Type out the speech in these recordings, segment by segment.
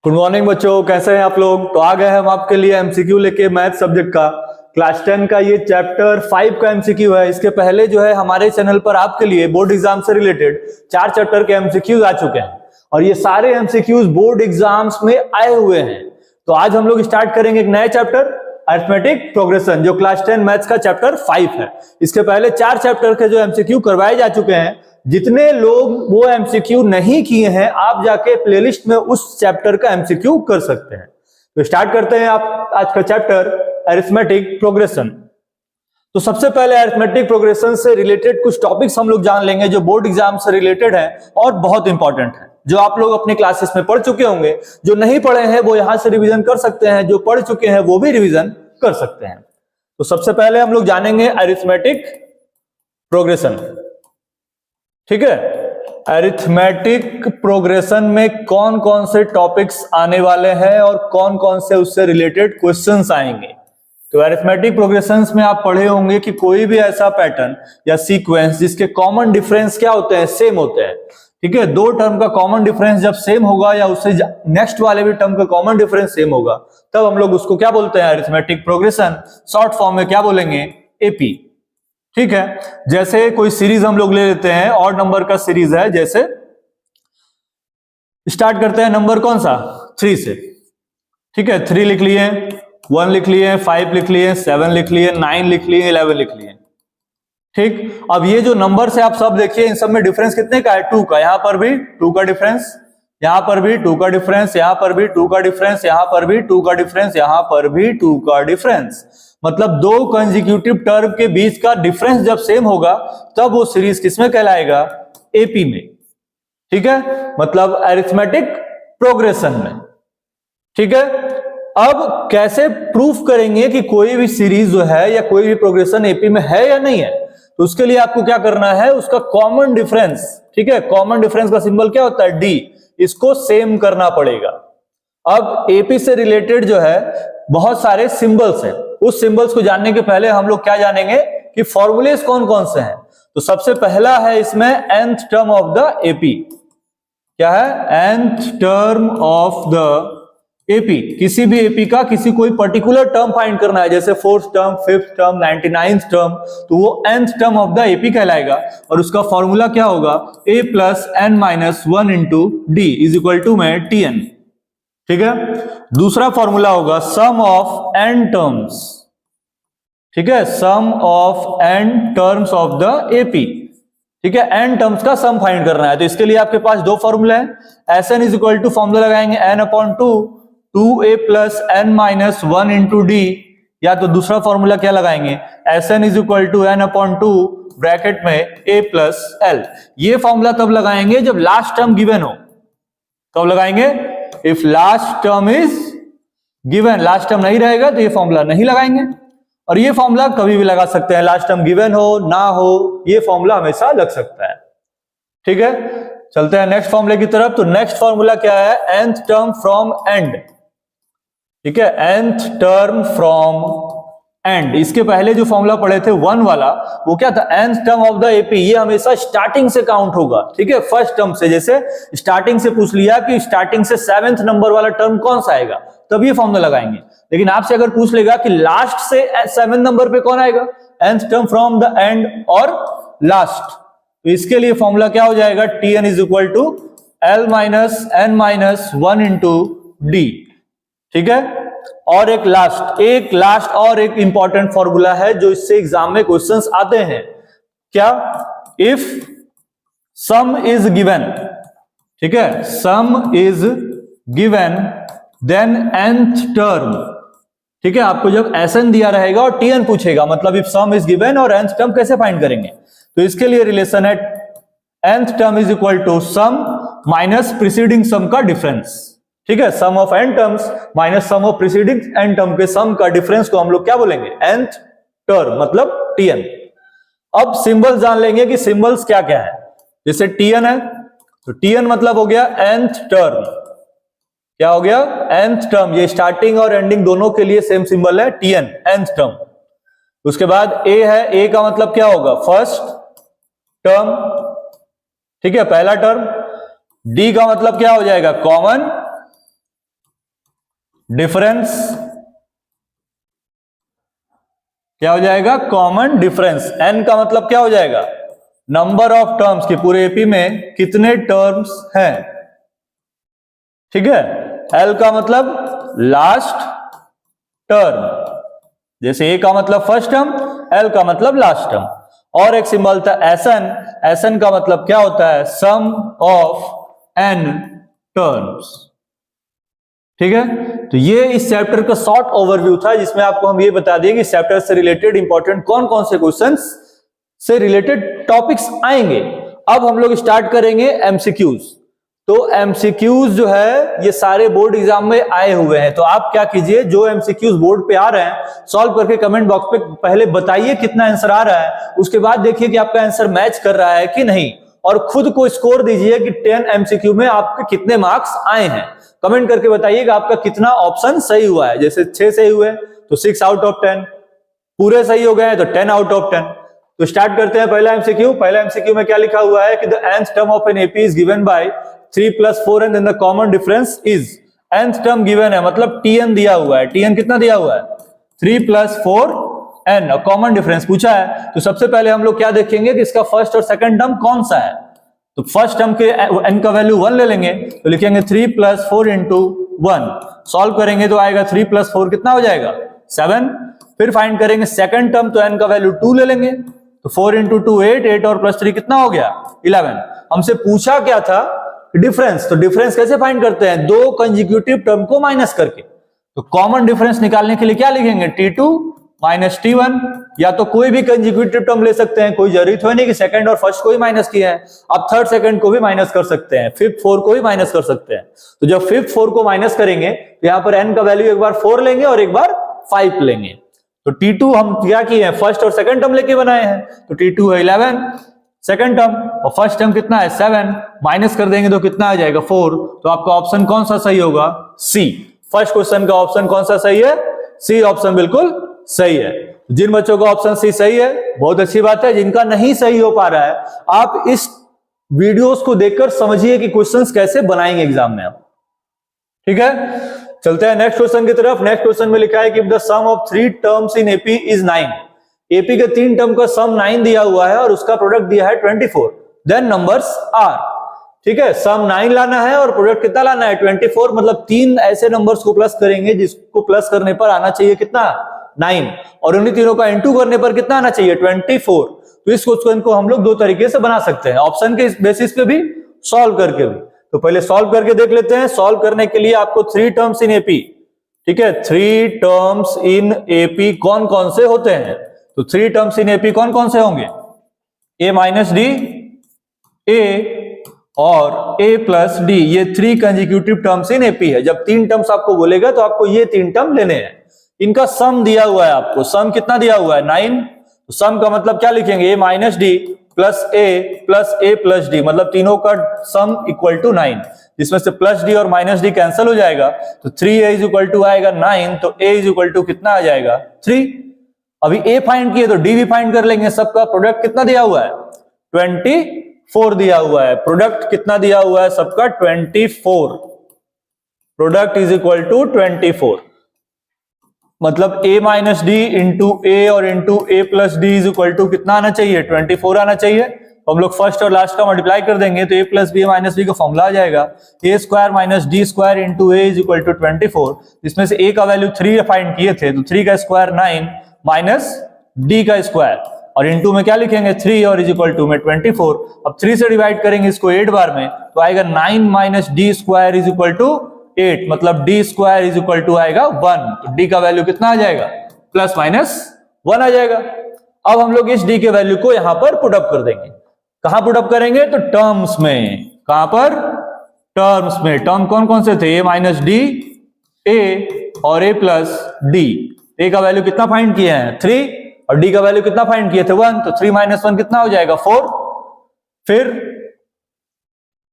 Good morning बच्चों, कैसे हैं आप लोग। तो आ गए हम आपके लिए एमसीक्यू लेके मैथ सब्जेक्ट का क्लास 10 का ये चैप्टर 5 का एमसीक्यू है। इसके पहले जो है हमारे चैनल पर आपके लिए बोर्ड एग्जाम से रिलेटेड 4 चैप्टर के एमसीक्यूज आ चुके हैं और ये सारे एमसीक्यूज बोर्ड एग्जाम्स में आए हुए हैं। तो आज हम लोग स्टार्ट करेंगे एक नया चैप्टर अरिथमेटिक प्रोग्रेशन, जो क्लास 10 मैथ्स का चैप्टर 5 है। इसके पहले 4 चैप्टर के जो एमसीक्यू करवाए जा चुके हैं, जितने लोग वो एमसीक्यू नहीं किए हैं आप जाके प्लेलिस्ट में उस चैप्टर का एमसीक्यू कर सकते हैं। तो स्टार्ट करते हैं आप आज का चैप्टर अरिथमेटिक प्रोग्रेशन। तो सबसे पहले अरिथमेटिक प्रोग्रेशन से रिलेटेड कुछ टॉपिक्स हम लोग जान लेंगे जो बोर्ड एग्जाम से रिलेटेड है और बहुत इंपॉर्टेंट है, जो आप लोग अपने क्लासेस में पढ़ चुके होंगे। जो नहीं पढ़े हैं वो यहां से रिवीजन कर सकते हैं, जो पढ़ चुके हैं वो भी रिवीजन कर सकते हैं। तो सबसे पहले हम लोग जानेंगे अरिथमेटिक प्रोग्रेशन। ठीक है, अरिथमेटिक प्रोग्रेशन में कौन कौन से टॉपिक्स आने वाले हैं और कौन कौन से उससे रिलेटेड क्वेश्चंस आएंगे। तो अरिथमेटिक प्रोग्रेशंस में आप पढ़े होंगे कि कोई भी ऐसा पैटर्न या सीक्वेंस जिसके कॉमन डिफरेंस क्या होते हैं, सेम होते हैं। ठीक है, दो टर्म का कॉमन डिफरेंस जब सेम होगा या उससे नेक्स्ट वाले भी टर्म का कॉमन डिफरेंस सेम होगा, तब हम लोग उसको क्या बोलते हैं, अरिथमेटिक प्रोग्रेशन। शॉर्ट फॉर्म में क्या बोलेंगे, एपी। ठीक है, जैसे कोई सीरीज हम लोग ले लेते हैं, ऑड नंबर का सीरीज है। जैसे स्टार्ट करते हैं नंबर कौन सा, 3 से। ठीक है, 3 लिख लिए, 1 लिख लिए, 5 लिख लिए, 7 लिख लिए, 9 लिख लिए, 11 लिख लिए। ठीक, अब ये जो नंबर से आप सब देखिए, इन सब में डिफरेंस कितने का है, 2 का। यहां पर भी 2 का डिफरेंस, यहां पर भी 2 का डिफरेंस, यहां पर भी 2 का डिफरेंस, यहां पर भी 2 का डिफरेंस, यहां पर भी 2 का डिफरेंस। मतलब दो कंसेक्यूटिव टर्म के बीच का डिफरेंस जब सेम होगा तब वो सीरीज किसमें कहलाएगा, एपी में। ठीक है, मतलब अरिथमेटिक प्रोग्रेशन में। ठीक है, अब कैसे प्रूफ करेंगे कि कोई भी सीरीज जो है या कोई भी प्रोग्रेशन एपी में है या नहीं है। तो उसके लिए आपको क्या करना है, उसका कॉमन डिफरेंस। ठीक है, कॉमन डिफरेंस का सिंबल क्या होता है, डी, इसको सेम करना पड़ेगा। अब एपी से रिलेटेड जो है बहुत सारे सिंबल्स हैं, उस सिंबल्स को जानने के पहले हम लोग क्या जानेंगे कि फॉर्मूलेस कौन कौन से हैं। तो सबसे पहला है इसमें nth term of the AP. क्या है, nth term of the AP. किसी भी एपी का किसी कोई पर्टिकुलर टर्म फाइंड करना है, जैसे 4th term, 5th term, 99th term, तो वो nth term of the AP कहलाएगा। और उसका फॉर्मूला क्या होगा, a plus n minus 1 into D is equal to में tn। ठीक है, दूसरा फॉर्मूला होगा सम ऑफ n टर्म्स। ठीक है, sum of n terms of the AP. ठीक है, n टर्म्स का सम फाइंड करना है। तो इसके लिए आपके पास दो फॉर्मूला है। Sn is equal to formula लगाएंगे n upon 2a plus n minus 1 into D, या तो दूसरा फॉर्मूला क्या लगाएंगे, Sn is equal to n upon 2 bracket में a प्लस l। ये फॉर्मूला तब लगाएंगे जब लास्ट टर्म गिवन हो, तब लगाएंगे। If last term is given, last term नहीं रहेगा तो ये फॉर्मूला नहीं लगाएंगे। और ये फॉर्मूला कभी भी लगा सकते हैं, लास्ट टर्म गिवन हो ना हो, ये फॉर्मूला हमेशा लग सकता है। ठीक है, चलते हैं नेक्स्ट फॉर्मूले की तरफ। तो नेक्स्ट फॉर्मूला क्या है, nth टर्म फ्रॉम एंड। ठीक है, nth टर्म फ्रॉम एंड। इसके पहले जो फॉर्मूला पढ़े थे 1 वाला, वो क्या था, nth term of the AP. ये हमेशा स्टार्टिंग से काउंट होगा। ठीक है, फर्स्ट टर्म से। जैसे स्टार्टिंग से पूछ लिया कि स्टार्टिंग से 7th नंबर वाला टर्म कौन सा आएगा, तब ये फॉर्मूला लगाएंगे। लेकिन आपसे अगर पूछ लेगा कि लास्ट से 7 नंबर पे कौन आएगा, nth term from the end और लास्ट, तो इसके लिए फॉर्मूला क्या हो जाएगा, tn is equal to l minus n minus 1 into D. ठीक है, और एक लास्ट और एक इंपॉर्टेंट फॉर्मूला है जो इससे एग्जाम में क्वेश्चंस आते हैं। क्या, इफ सम इज गिवन। ठीक है, sum is given then nth term. ठीक है, आपको जब Sn दिया रहेगा और Tn पूछेगा, मतलब इफ सम इज गिवन और nth टर्म कैसे फाइंड करेंगे, तो इसके लिए रिलेशन है nth term is equal to sum minus preceding sum का डिफरेंस। ठीक है, sum of n terms minus sum of preceding n term के सम का डिफरेंस को हम लोग क्या बोलेंगे, nth टर्म, मतलब Tn। अब सिंबल्स जान लेंगे कि सिंबल्स क्या क्या है। जैसे Tn है तो Tn मतलब हो गया nth टर्म। क्या हो गया, nth टर्म। ये स्टार्टिंग और एंडिंग दोनों के लिए सेम सिंबल है, Tn, nth टर्म। उसके बाद a है, a का मतलब क्या होगा, फर्स्ट टर्म। ठीक है, पहला टर्म। d का मतलब क्या हो जाएगा, कॉमन डिफरेंस क्या हो जाएगा, कॉमन डिफरेंस। एन का मतलब क्या हो जाएगा, नंबर ऑफ टर्म्स की पूरे एपी में कितने टर्म्स हैं, ठीक है। एल का मतलब लास्ट टर्म, जैसे ए का मतलब फर्स्ट टर्म, एल का मतलब लास्ट टर्म। और एक सिंबल था एसएन, एसएन का मतलब क्या होता है, सम ऑफ एन टर्म्स, ठीक है। तो ये इस चैप्टर का शॉर्ट ओवरव्यू था, जिसमें आपको हम ये बता दिए कि इस चैप्टर से रिलेटेड इंपॉर्टेंट कौन कौन से क्वेश्चंस से रिलेटेड टॉपिक्स आएंगे। अब हम लोग स्टार्ट करेंगे एमसीक्यूज। तो एमसीक्यूज जो है ये सारे बोर्ड एग्जाम में आए हुए हैं, तो आप क्या कीजिए, जो एमसीक्यूज बोर्ड पे आ रहे हैं सॉल्व करके कमेंट बॉक्स पे पहले बताइए कितना आंसर आ रहा है, उसके बाद देखिए कि आपका आंसर मैच कर रहा है कि नहीं, और खुद को स्कोर दीजिए कि 10 एमसीक्यू में आपके कितने मार्क्स आए हैं। कमेंट करके बताइएगा आपका कितना ऑप्शन सही हुआ है। जैसे 6 सही हुए तो 6 आउट ऑफ 10, पूरे सही हो गए तो 10 आउट ऑफ 10। तो स्टार्ट करते हैं पहला एमसीक्यू। पहला एमसीक्यू में क्या लिखा हुआ है कि the nth term of an AP is given by 3 + 4n then the common difference is, nth term given है मतलब tn दिया हुआ है। tn कितना दिया हुआ है, 3 + 4n, कॉमन डिफरेंस पूछा है। तो सबसे पहले हम लोग क्या देखेंगे कि इसका फर्स्ट और सेकंड टर्म कौन सा है। तो फर्स्ट टर्म के n का वैल्यू 1 ले लेंगे, तो लिखेंगे 3 + 4 × 1। सॉल्व करेंगे तो आएगा 3 + 4 कितना हो जाएगा, 7। फिर फाइंड करेंगे सेकंड टर्म, तो n का वैल्यू 2 ले लेंगे, तो 4 × 2 8, 8 और +3 कितना हो गया, 11। हमसे पूछा क्या था, डिफरेंस। तो डिफरेंस कैसे फाइंड करते हैं, दो कंसेक्यूटिव टर्म को माइनस करके। तो कॉमन डिफरेंस निकालने के लिए क्या लिखेंगे, T2 - T1, या तो कोई भी कंसेक्यूटिव टर्म ले सकते हैं, कोई जरूरी तो नहीं कि सेकंड और फर्स्ट को ही माइनस किया है, आप थर्ड सेकंड को भी माइनस कर सकते हैं, फिफ्थ 4 को भी माइनस कर सकते हैं। तो जब फिफ्थ 4 को माइनस करेंगे तो यहां पर n का वैल्यू एक बार 4 लेंगे और एक बार 5 लेंगे। तो T2 हम क्या किए हैं, फर्स्ट और सेकंड टर्म लेके बनाए हैं, तो T2 है 11, सेकंड टर्म और फर्स्ट टर्म कितना है 7, माइनस कर देंगे तो कितना आ जाएगा 4। तो आपका ऑप्शन कौन सा सही होगा, सी। फर्स्ट क्वेश्चन का ऑप्शन कौन सा सही है, सी ऑप्शन बिल्कुल सही है। जिन बच्चों का ऑप्शन सी सही है बहुत अच्छी बात है, जिनका नहीं सही हो पा रहा है आप इस वीडियोस को देखकर समझिए कि क्वेश्चंस कैसे बनाएंगे एग्जाम में आप, ठीक है। चलते हैं नेक्स्ट क्वेश्चन की तरफ। नेक्स्ट क्वेश्चन में लिखा है कि the sum of 3 terms in AP is 9। AP के 3 टर्म का सम 9 दिया हुआ है और उसका प्रोडक्ट दिया है 24, देन नंबर्स आर, ठीक है। सम 9 लाना है और प्रोडक्ट कितना लाना है 24, मतलब 3 ऐसे नंबर्स को प्लस करेंगे जिसको प्लस करने पर आना चाहिए कितना 9, और उन्हीं तीनों का इनटू करने पर कितना आना चाहिए 24। तो इस क्वेश्चन को हम लोग दो तरीके से बना सकते हैं, ऑप्शन के बेसिस पे भी, सॉल्व करके भी। तो पहले सॉल्व करके देख लेते हैं। सॉल्व करने के लिए आपको 3 टर्म्स इन एपी, ठीक है, 3 टर्म्स इन एपी कौन कौन से होते हैं। तो 3 टर्म्स इन एपी कौन कौन से होंगे, a - d, a और a + d, ये 3 कंसेक्यूटिव टर्म्स इन एपी है। जब 3 टर्म्स आपको बोलेगा तो आपको ये 3 टर्म लेने हैं। इनका सम दिया हुआ है आपको, सम कितना दिया हुआ है 9। तो सम का मतलब क्या लिखेंगे, a - d + a + d, मतलब तीनों का सम = 9, जिसमें से +d और -d कैंसिल हो जाएगा, तो 3a = आएगा 9, तो a = कितना आ जाएगा 3। अभी a फाइंड किए तो d भी फाइंड कर लेंगे। सबका प्रोडक्ट कितना दिया हुआ है 24 दिया हुआ है। प्रोडक्ट कितना दिया हुआ है सबका 24, प्रोडक्ट = 24, मतलब a - d इंटू a और इंटू a + d = कितना आना चाहिए 24 आना चाहिए। तो हम लोग फर्स्ट और लास्ट का मल्टीप्लाई कर देंगे तो a + b - b का फॉर्मूला आ जाएगा a² - d² इंटू a = 24। इसमें से a का वैल्यू 3 फाइंड किए थे, तो 3 का स्क्वायर 9 माइनस d का स्क्वायर, और इंटू में क्या लिखेंगे 3 और = में 24। अब 3 से डिवाइड करेंगे इसको 8 बार में, तो आएगा 9 - d² = 8, मतलब d² = आएगा 1। तो d का वैल्यू कितना आ जाएगा ±1 आ जाएगा। अब हम लोग इस d के वैल्यू को यहां पर पुट अप कर देंगे। कहां पुट अप करेंगे, तो टर्म्स में। कहां पर, टर्म्स में। टर्म कौन कौन से थे, a - d, a और a + d। a का वैल्यू कितना फाइंड किए हैं 3, और d का वैल्यू कितना फाइंड किए थे 1, तो 3 - 1 कितना हो जाएगा 4। फिर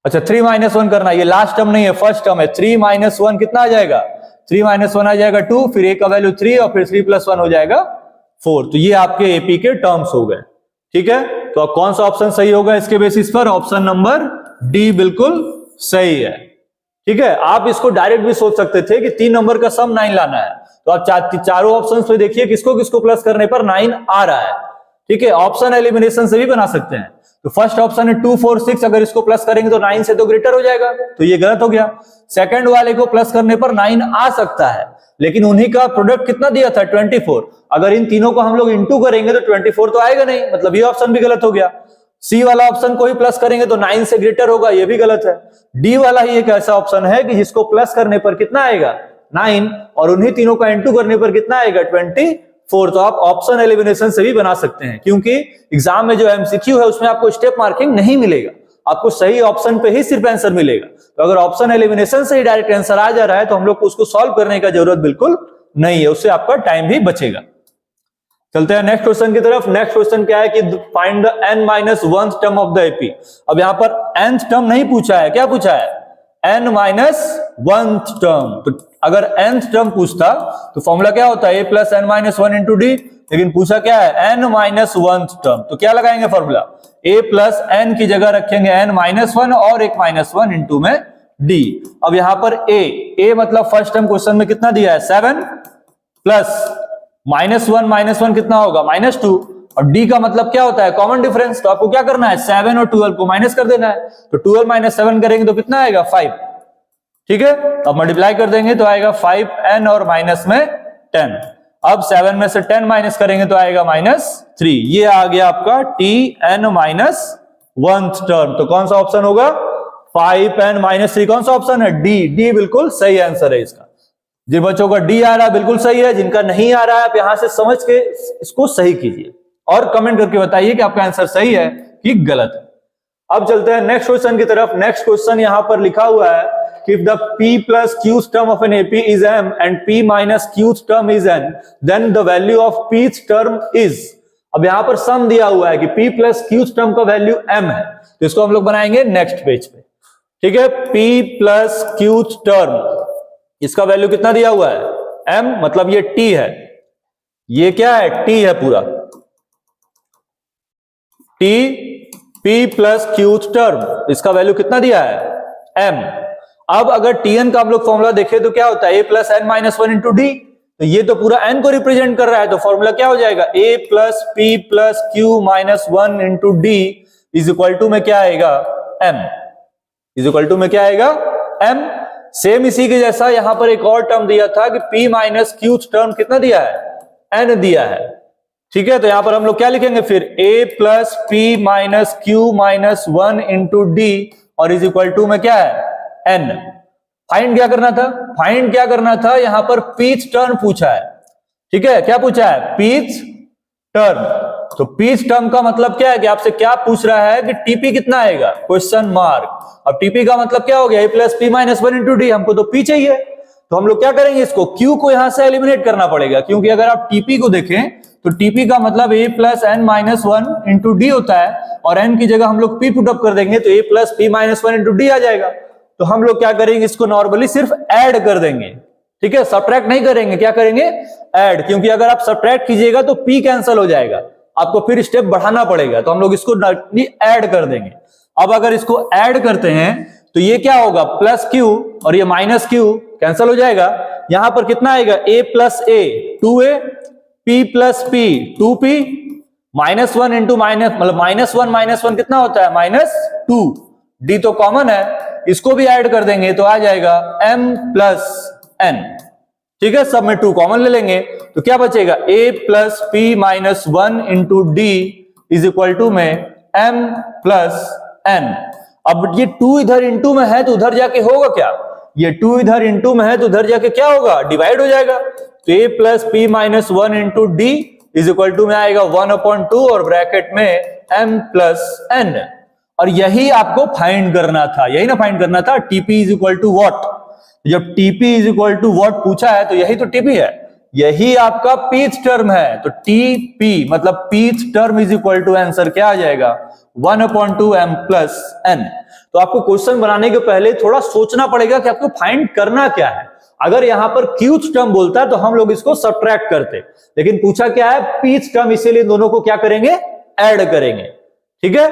अच्छा 3 - 1 करना, ये लास्ट टर्म नहीं है, फर्स्ट टर्म है। 3 - 1 कितना आ जाएगा 3 - 1 आ जाएगा 2, फिर a का वैल्यू 3 और फिर 3 + 1 हो जाएगा 4। तो ये आपके एपी के टर्म्स हो गए, ठीक है। तो अब कौन सा ऑप्शन सही होगा इसके बेसिस पर, ऑप्शन नंबर डी बिल्कुल सही है। ठीक है, आप इसको डायरेक्ट भी सोच सकते थे कि 3 नंबर का सम 9 लाना है, तो आप चारों ऑप्शंस पे देखिए किसको किसको प्लस करने पर 9 आ रहा है। ठीक है, ऑप्शन एलिमिनेशन से भी बना सकते हैं। तो फर्स्ट ऑप्शन है 2 4 6, अगर इसको प्लस करेंगे तो 9 से तो ग्रेटर हो जाएगा, तो ये गलत हो गया। सेकंड वाले को प्लस करने पर 9 आ सकता है, लेकिन उन्हीं का प्रोडक्ट कितना दिया था 24, अगर इन तीनों को हम लोग इंटू करेंगे तो 24 तो आएगा नहीं, मतलब ये ऑप्शन भी गलत हो गया। सी वाला ऑप्शन को ही प्लस करेंगे तो 9 से ग्रेटर होगा, ये भी गलत है। डी वाला ही एक ऐसा ऑप्शन है कि जिसको प्लस करने पर कितना आएगा 9, और उन्हीं तीनों का इंटू करने पर कितना आएगा 24। तो आप ऑप्शन एलिमिनेशन से भी बना सकते हैं, क्योंकि एग्जाम में जो एमसीक्यू है उसमें आपको स्टेप मार्किंग नहीं मिलेगा, आपको सही ऑप्शन पे ही सिर्फ आंसर मिलेगा। तो अगर ऑप्शन एलिमिनेशन से ही डायरेक्ट आंसर आ जा रहा है तो हम लोग को उसको सॉल्व करने का जरूरत बिल्कुल नहीं है, उससे आपका टाइम भी बचेगा। चलते हैं नेक्स्ट क्वेश्चन की तरफ। नेक्स्ट क्वेश्चन क्या है कि find the n-1th term of the AP. अब यहां पर nth टर्म नहीं पूछा है, क्या पूछा है n-1th टर्म। तो अगर nth टर्म पूछता तो फॉर्मूला क्या होता है a plus n-1 into D, लेकिन पूछा क्या है n-1th टर्म, तो क्या लगाएंगे फॉर्मूला a प्लस n की जगह रखेंगे n-1 और एक -1 इंटू में d। अब यहां पर a मतलब फर्स्ट टर्म क्वेश्चन में कितना दिया है 7 प्लस -1 कितना होगा -2, और d का मतलब क्या होता है कॉमन डिफरेंस, तो आपको क्या करना है 7 और 12 को माइनस कर देना है, तो 12 - 7 करेंगे तो कितना आएगा 5। ठीक है, अब मल्टीप्लाई कर देंगे तो आएगा 5n और माइनस में 10। अब 7 में से 10 माइनस करेंगे तो आएगा -3। ये आ गया आपका tn-1th टर्म। तो कौन सा ऑप्शन होगा 5n-3, कौन सा ऑप्शन है डी बिल्कुल सही आंसर है इसका। जिन बच्चों का डी आ रहा है बिल्कुल सही है, जिनका नहीं आ रहा है आप यहां से समझ के इसको सही कीजिए और कमेंट करके बताइए कि आपका आंसर सही है कि गलत है। अब चलते हैं नेक्स्ट क्वेश्चन की तरफ। नेक्स्ट क्वेश्चन यहां पर लिखा हुआ है कि if the p plus qth term of an AP is m and p minus qth term is n, then the value of pth term is। अब यहां पर सम दिया हुआ है कि p plus qth term का वैल्यू m है, तो इसको हम लोग बनाएंगे नेक्स्ट पेज पे। ठीक है, p plus qth term, इसका वैल्यू कितना दिया हुआ है m, मतलब ये t है, ये क्या है t है पूरा, t p plus qth term, इसका वैल्यू कितना दिया है m। अब अगर tn का हम लोग फॉर्मूला देखें तो क्या होता है a plus n-1 into D, तो ये तो पूरा n को रिप्रेजेंट कर रहा है, तो फॉर्मूला क्या हो जाएगा a plus p plus q-1 into D is equal to में क्या आएगा m, इज इक्वल टू में क्या आएगा m। सेम इसी के जैसा यहां पर एक और टर्म दिया था कि p माइनस q टर्म कितना दिया है n दिया है। ठीक है, तो यहां पर हम लोग क्या लिखेंगे फिर a plus p minus q-1 into D और इज इक्वल टू में क्या है n। फाइंड क्या करना था, फाइंड क्या करना था, यहां पर पीच टर्म पूछा है। ठीक है, क्या पूछा है पीच टर्म। तो पीच टर्म का मतलब क्या है कि आपसे क्या पूछ रहा है कि टीपी कितना आएगा क्वेश्चन मार्क। अब टीपी का मतलब क्या हो गया a plus p-1 into D, हमको तो p चाहिए, तो हम लोग क्या करेंगे इसको q को यहां से एलिमिनेट करना पड़ेगा, क्योंकि अगर आप टीपी को देखें तो टीपी का मतलब a plus n-1 into D होता है, और n की जगह हम लोग p पुट अप कर देंगे तो a plus p-1 into D आ जाएगा। तो हम लोग क्या करेंगे इसको नॉर्मली सिर्फ ऐड कर देंगे। ठीक है, सब्ट्रैक्ट नहीं करेंगे, क्या करेंगे ऐड, क्योंकि अगर आप सब्ट्रैक्ट कीजिएगा तो p कैंसिल हो जाएगा, आपको फिर स्टेप बढ़ाना पड़ेगा, तो हम लोग इसको ऐड कर देंगे। अब अगर इसको ऐड करते हैं तो ये क्या होगा प्लस q और ये माइनस q कैंसिल हो जाएगा। यहां पर कितना आएगा a plus a 2a, p plus p 2p, -1 into minus मतलब -1 कितना होता है -2, d तो कॉमन है, इसको भी ऐड कर देंगे तो आ जाएगा m प्लस n। ठीक है, सब में 2 कॉमन ले लेंगे तो क्या बचेगा a plus p-1 into D is equal to में m प्लस n। अब ये 2 इधर इंटू में है तो उधर जाके होगा क्या, ये 2 इधर इंटू में है तो उधर जाके क्या होगा डिवाइड हो जाएगा, तो a plus p-1 into D is equal to में आएगा 1/2 और ब्रैकेट में m प्लस n। और यही आपको फाइंड करना था, यही ना फाइंड करना था TP is equal to what. जब TP is equal to what पूछा है तो यही तो टीपी है, यही आपका पीच टर्म है, तो टीपी मतलब pth term is equal to answer क्या आ जाएगा 1/2 m प्लस n। तो आपको क्वेश्चन बनाने के पहले थोड़ा सोचना पड़ेगा कि आपको फाइंड करना क्या है। अगर यहां पर क्यूथ टर्म बोलता तो हम लोग इसको सब्ट्रैक्ट करते, लेकिन पूछा क्या है पीच टर्म, इसीलिए दोनों को क्या करेंगे ऐड करेंगे। ठीक है,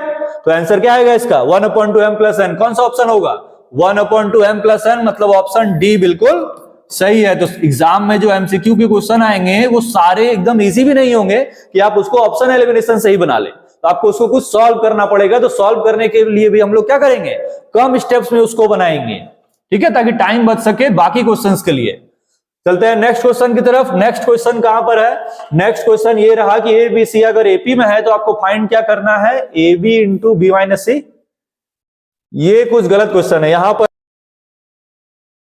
तो आंसर क्या आएगा इसका 1/2 m प्लस n। कौन सा ऑप्शन होगा 1/2m + n, मतलब ऑप्शन डी बिल्कुल सही है। तो एग्जाम में जो एमसीक्यू के क्वेश्चन आएंगे वो सारे एकदम इजी भी नहीं होंगे कि आप उसको ऑप्शन एलिमिनेशन से ही बना ले, तो आपको उसको कुछ सॉल्व करना पड़ेगा। तो सॉल्व करने के लिए भी हम लोग क्या करेंगे, कम स्टेप्स में उसको बनाएंगे, ठीक है, ताकि टाइम बच सके बाकी क्वेश्चंस के लिए। चलते हैं नेक्स्ट क्वेश्चन की तरफ। नेक्स्ट क्वेश्चन कहां पर है, नेक्स्ट क्वेश्चन ये रहा कि ए बी सी अगर एपी में है तो आपको फाइंड क्या करना है, A B into B minus C. ये कुछ गलत क्वेश्चन है यहां पर।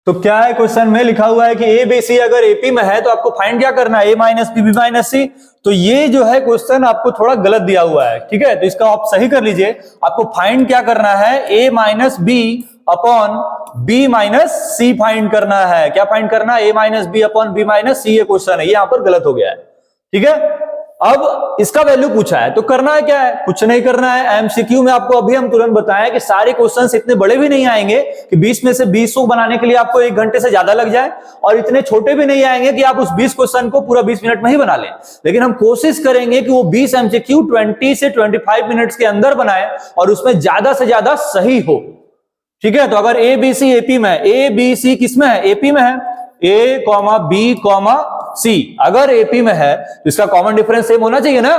तो क्या है, क्वेश्चन में लिखा हुआ है कि ए बी सी अगर एपी में है तो आपको फाइंड क्या करना है, A minus B B minus सी। तो ये जो है क्वेश्चन आपको थोड़ा गलत दिया हुआ है, ठीक है, तो इसका आप सही कर लीजिए। आपको फाइंड क्या करना है, A minus B upon B minus C find करना है। क्या फाइंड करना है, A minus B upon B minus C. ये क्वेश्चन है, ये यहां पर गलत हो गया है, ठीक है। अब इसका वैल्यू पूछा है तो करना है क्या है, कुछ नहीं करना है। एमसीक्यू में आपको अभी हम तुरंत बताएं कि सारे क्वेश्चंस इतने बड़े भी नहीं आएंगे कि 20 में से 20 को बनाने के लिए आपको 1 घंटे से ज्यादा लग जाए, और इतने छोटे भी नहीं आएंगे कि आप उस 20 क्वेश्चन को पूरा 20 मिनट में ही बना लें। लेकिन हम कोशिश करेंगे कि वो 20 एमसीक्यू 20 से 25 मिनट्स के अंदर बनाए और उसमें ज्यादा से ज्यादा सही हो, ठीक है। तो अगर ए बी सी एपी में है, ए बी सी किसमें है, एपी में है, ए कॉमा बी कॉमा सी अगर एपी में है तो इसका कॉमन डिफरेंस सेम होना चाहिए ना,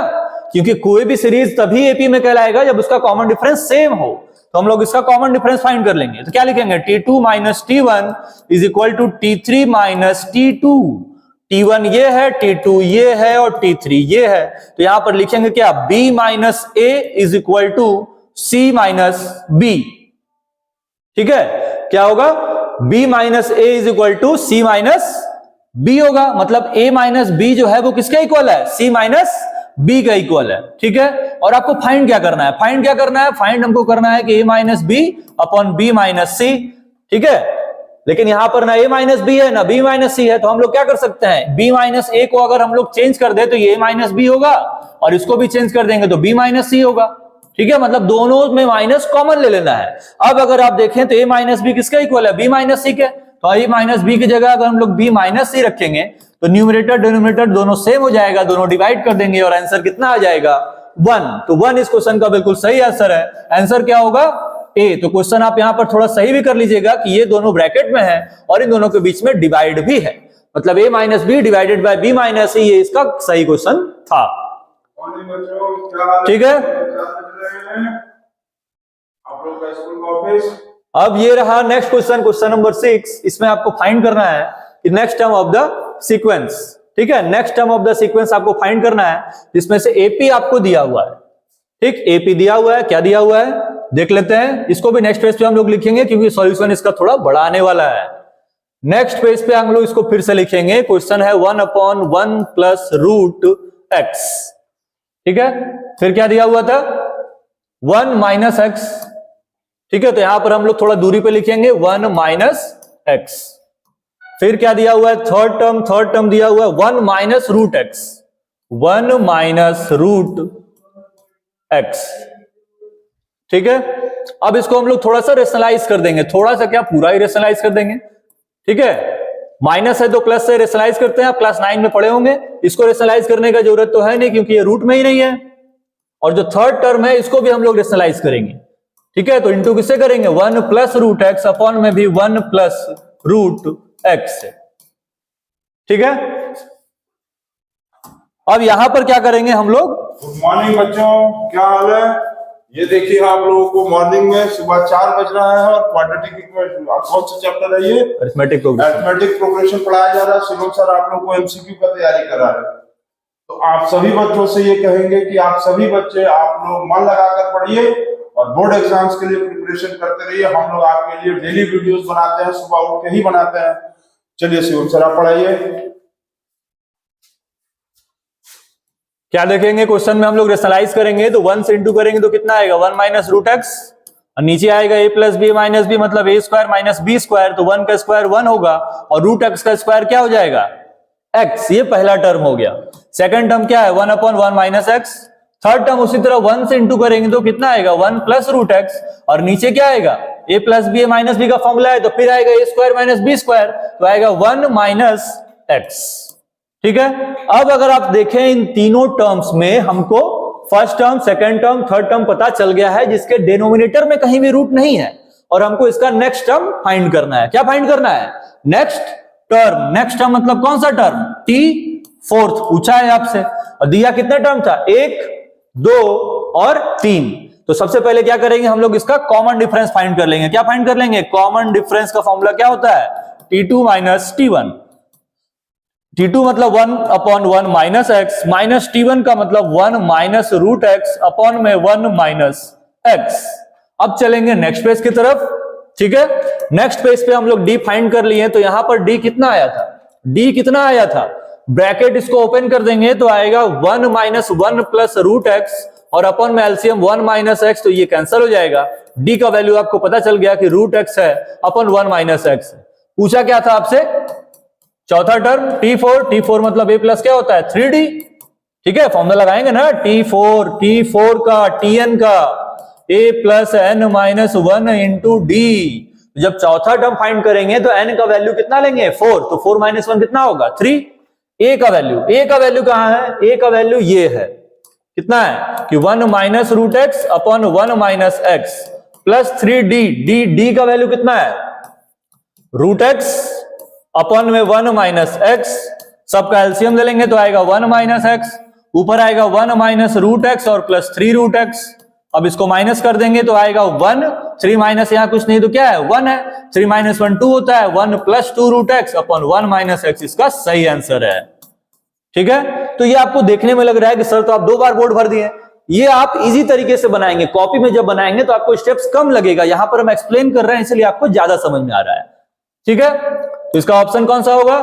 क्योंकि कोई भी सीरीज तभी एपी में कहलाएगा जब उसका कॉमन डिफरेंस सेम हो। तो हम लोग इसका कॉमन डिफरेंस फाइंड कर लेंगे। तो क्या लिखेंगे, T2 minus T1 is equal to T3 minus T2। T1 ये है, T2 ये है और T3 ये है। तो यहां पर लिखेंगे क्या, B minus A is equal to C minus B, ठीक है। क्या होगा, B minus A is equal to C minus B होगा, मतलब A माइनस B जो है वो किसका इक्वल है, C माइनस B का इक्वल है, ठीक है। और आपको फाइंड क्या करना है, फाइंड क्या करना है, फाइंड हमको करना है कि A minus B upon B minus C, ठीक है। लेकिन यहां पर ना A माइनस B है ना B माइनस C है, तो हम लोग क्या कर सकते हैं, B माइनस A को अगर हम लोग चेंज कर दे तो ये A माइनस B होगा, और इसको भी चेंज कर देंगे तो B माइनस C होगा, ठीक है। मतलब दोनों में माइनस कॉमन ले लेना है। अब अगर आप देखें तो A माइनस B किसका इक्वल है, B माइनस C के, तो A माइनस B की जगह अगर हम लोग B माइनस C रखेंगे तो न्यूमरेटर डिनोमिनेटर दोनों सेम हो जाएगा, दोनों डिवाइड कर देंगे और आंसर कितना आ जाएगा, 1। तो 1 इस क्वेश्चन का बिल्कुल सही आंसर है। आंसर क्या होगा, A। तो क्वेश्चन आप यहां पर थोड़ा सही भी कर लीजिएगा कि ये दोनों ब्रैकेट में है और इन दोनों के बीच में डिवाइड भी है, मतलब A minus B divided by B minus C, ये इसका सही क्वेश्चन था, ठीक है। अब ये रहा नेक्स्ट क्वेश्चन, क्वेश्चन नंबर 6। इसमें आपको फाइंड करना है कि next term of the sequence, ठीक है। Next term of the sequence आपको फाइंड करना है, जिसमें से एपी आपको दिया हुआ है, ठीक। एपी दिया हुआ है, क्या दिया हुआ है देख लेते हैं। इसको भी नेक्स्ट पेज पे हम लोग लिखेंगे क्योंकि सॉल्यूशन इसका थोड़ा बड़ा आने वाला है। नेक्स्ट पेज पे हम लोग इसको फिर से लिखेंगे। क्वेश्चन है 1/1 प्लस रूट एक्स, ठीक है। फिर क्या दिया हुआ था, 1 माइनस एक्स, ठीक है। तो यहां पर हम लोग थोड़ा दूरी पे लिखेंगे 1 माइनस एक्स। फिर क्या दिया हुआ है, थर्ड टर्म दिया हुआ है 1 minus root x, 1 minus root x, ठीक है। अब इसको हम लोग थोड़ा सा रेशनलाइज कर देंगे, थोड़ा सा क्या, पूरा ही रेशनलाइज कर देंगे, ठीक है। माइनस है तो प्लस से रेशनलाइज करते हैं, आप क्लास 9 में पढ़े होंगे। इसको रेशनलाइज करने का जरूरत तो है नहीं क्योंकि ये रूट में ही नहीं है। और जो थर्ड टर्म है इसको भी हम लोग रेशनलाइज करेंगे, ठीक है। तो इंटू किससे करेंगे, 1 प्लस रूट एक्स अपॉन में भी 1 प्लस रूट एक्स, ठीक है। अब यहां पर क्या करेंगे हम लोग, गुड मॉर्निंग बच्चों, क्या हाल है। ये देखिए आप लोगों को मॉर्निंग में सुबह 4 बज रहा है और क्वाड्रेटिक इक्वेशन, कौन सा चैप्टर है ये, अरिथमेटिक प्रोग्रेशन पढ़ाया जा रहा है। शिवम सर आप लोग को एमसीक्यू का तैयारी करा रहे हैं। तो आप सभी बच्चों से ये कहेंगे कि आप सभी बच्चे आप लोग मन लगाकर पढ़िए और बोर्ड एग्जाम्स के लिए प्रिपरेशन करते रहिए। हम लोग आपके लिए डेली वीडियोस बनाते हैं, सुबह उठ के ही बनाते हैं। चलिए शिवम सर आप पढ़ाइए। क्या देखेंगे, क्वेश्चन में हम लोग रेशनलाइज करेंगे तो 1 से इंटू करेंगे तो कितना आएगा, 1 माइनस रूट एक्स, और नीचे आएगा a plus B minus B, मतलब a square minus B square. तो 1 का स्क्वायर 1 होगा और रूट एक्स का स्क्वायर क्या हो जाएगा, x। ये पहला टर्म हो गया। सेकंड टर्म क्या है, 1/1 माइनस एक्स। थर्ड टर्म उसी तरह 1 से इंटू करेंगे तो कितना आएगा, 1 प्लस रूट एक्स, और नीचे क्या आएगा, a plus B minus B का फॉर्मूला है तो फिर आएगा a square minus B square, तो आएगा 1 माइनस एक्स, ठीक है। अब अगर आप देखें इन तीनों टर्म्स में हमको first term, second term, third term पता चल गया है जिसके डिनोमिनेटर में कहीं भी रूट नहीं है और हमको इसका नेक्स्ट टर्म फाइंड करना है। क्या फाइंड करना है? Next term. नेक्स्ट टर्म मतलब कौन सा टर्म? T4 पूछा है आपसे, और दिया कितना टर्म था? 1, 2 और 3। तो सबसे पहले क्या करेंगे हम लोग? इसका कॉमन डिफरेंस फाइंड कर लेंगे। क्या फाइंड कर लेंगे? कॉमन डिफरेंस का फॉर्मूला क्या होता है? T2 minus T1। T2 मतलब 1 upon 1 minus x, minus T1 का मतलब 1 माइनस रूट एक्स अपॉन में 1 माइनस एक्स। अब चलेंगे नेक्स्ट पेज की तरफ, ठीक है। नेक्स्ट पेज पे हम लोग डी फाइंड कर लिए, तो यहां पर डी कितना आया था? डी कितना आया था? ब्रैकेट इसको ओपन कर देंगे तो आएगा 1 माइनस 1 प्लस रूट एक्स और अपॉन में एलसीएम 1 माइनस एक्स, तो ये कैंसिल हो जाएगा। डी का वैल्यू आपको पता चल गया कि रूट एक्स है अपॉन 1 माइनस एक्स। पूछा क्या था आपसे? चौथा टर्म T4। T4 मतलब a प्लस क्या होता है? 3D, ठीक है। फॉर्मूला लगाएंगे ना, T4 का Tn का a plus n minus 1 into D. जब चौथा टर्म फाइंड करेंगे तो n का वैल्यू कितना लेंगे? 4, तो 4 माइनस 1 कितना होगा? 3। a का वैल्यू कहां है? a का वैल्यू ये है, कितना है कि 1 minus root x upon 1 minus x plus 3d। D का वैल्यू कितना है? रूट एक्स अपॉन में 1 माइनस एक्स, सबका एलसीएम ले लेंगे तो आएगा 1 माइनस एक्स, ऊपर आएगा 1 माइनस रूट एक्स और प्लस 3 रूट एक्स। अब इसको माइनस कर देंगे तो आएगा 1, 3 माइनस यहां कुछ नहीं तो क्या है? 1 है। 3 माइनस 1 2 होता है, 1 plus 2 root x upon 1 minus x इसका सही आंसर है, ठीक है। तो ये आपको देखने में लग रहा है कि सर तो आप 2 बार बोर्ड भर दिए। ये आप इजी तरीके से बनाएंगे, कॉपी में जब बनाएंगे तो आपको स्टेप्स कम लगेगा। यहां पर हम एक्सप्लेन कर रहे हैं इसलिए आपको ज्यादा समझ में आ रहा है, ठीक है। तो इसका ऑप्शन कौन सा होगा?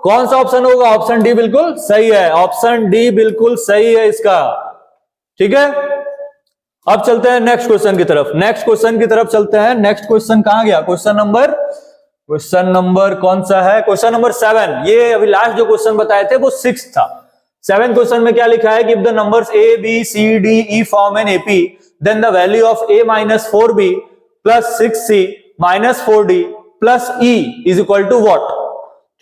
कौन सा ऑप्शन होगा? ऑप्शन डी बिल्कुल सही है। ऑप्शन डी बिल्कुल सही है इसका, ठीक है। अब चलते हैं नेक्स्ट क्वेश्चन की तरफ। नेक्स्ट क्वेश्चन की तरफ चलते हैं। नेक्स्ट क्वेश्चन कहां गया? क्वेश्चन नंबर कौन सा है? Question number 7। ये अभी लास्ट जो क्वेश्चन बताए थे वो 6 था। 7 क्वेश्चन में क्या लिखा है कि if the numbers a b c d e form an ap then the value of a minus 4b plus 6c minus 4d plus e is equal to what?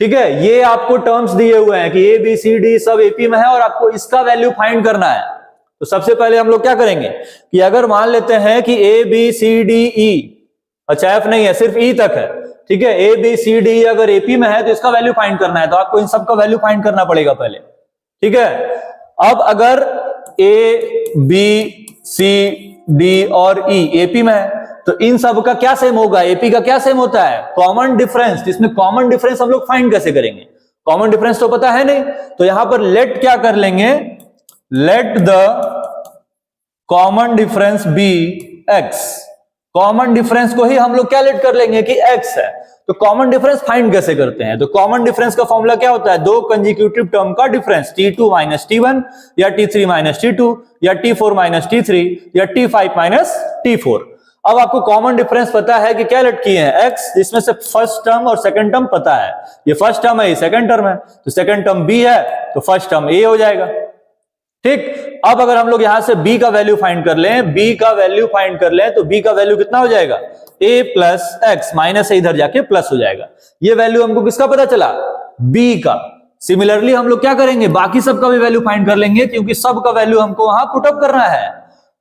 ठीक है, ये आपको टर्म्स दिए हुए हैं कि a b c d सब AP में है और आपको इसका वैल्यू फाइंड करना है। तो सबसे पहले हम लोग क्या करेंगे कि अगर मान लेते हैं कि a b c d e, अच्छा f नहीं है, सिर्फ e तक है, ठीक है। a b c d अगर AP में है तो इसका वैल्यू फाइंड करना है, तो आपको इन सब का वैल्यू फाइंड करना पड़ेगा पहले, ठीक है। अब अगर a b c d और e AP में है तो इन सब का क्या सेम होगा? AP का क्या सेम होता है? Common difference. जिसमें कॉमन डिफरेंस हम लोग फाइंड कैसे करेंगे? कॉमन डिफरेंस तो पता है नहीं, तो यहां पर लेट क्या कर लेंगे? Let the common difference be x। Common difference को ही हम लोग क्या लेट कर लेंगे कि x है। तो कॉमन डिफरेंस फाइंड कैसे करते हैं? तो कॉमन डिफरेंस का फॉर्मूला क्या होता है? 2 कंसेक्यूटिव टर्म का डिफरेंस, T2 माइनस T1 या T3 माइनस T2 या T4 माइनस T3 या T5 माइनस T4। अब आपको कॉमन डिफरेंस पता है कि क्या लेट किए हैं? x, जिसमें से फर्स्ट टर्म और सेकंड टर्म पता है। ये फर्स्ट टर्म है, ये सेकंड टर्म है, तो सेकंड टर्म b है तो फर्स्ट टर्म a हो जाएगा, ठीक। अब अगर हम लोग यहां से b का वैल्यू फाइंड कर लें, तो b का वैल्यू कितना हो जाएगा? a प्लस एक्स, माइनस से इधर जाके प्लस हो जाएगा। ये वैल्यू हमको किसका पता चला? b का। सिमिलरली हम लोग क्या करेंगे? बाकी सबका भी वैल्यू फाइंड कर लेंगे, क्योंकि सबका वैल्यू हमको वहां पुट अप करना है।